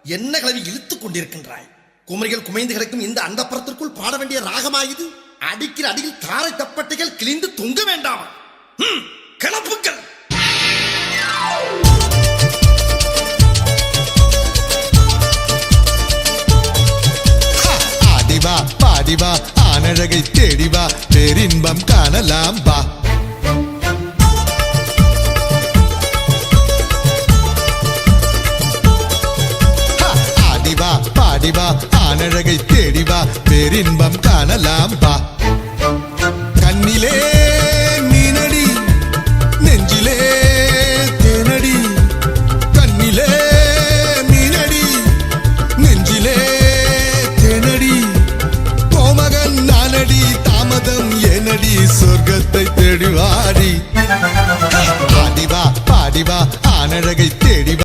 என்ன கிளவி இழுத்துக் கொண்டிருக்கின்றாய்? குமரிகள் குமைந்து கிடக்கும் இந்த அந்தப்புறத்திற்குள் பாட வேண்டிய ராகமாயுது. அடிக்கிற அடியில் தாரை தப்பட்டைகள் கிழிந்து தொங்க வேண்டாம். கிளப்புக்கள். ஆடிவா பாடிவா ஆனழகை தேடிவா பேரின்பம் காணலாம் வா. ஆடிவா பாடிவா ஆனழகை தேடிவா பேரின்பம் காணலாம் வா. கண்ணிலே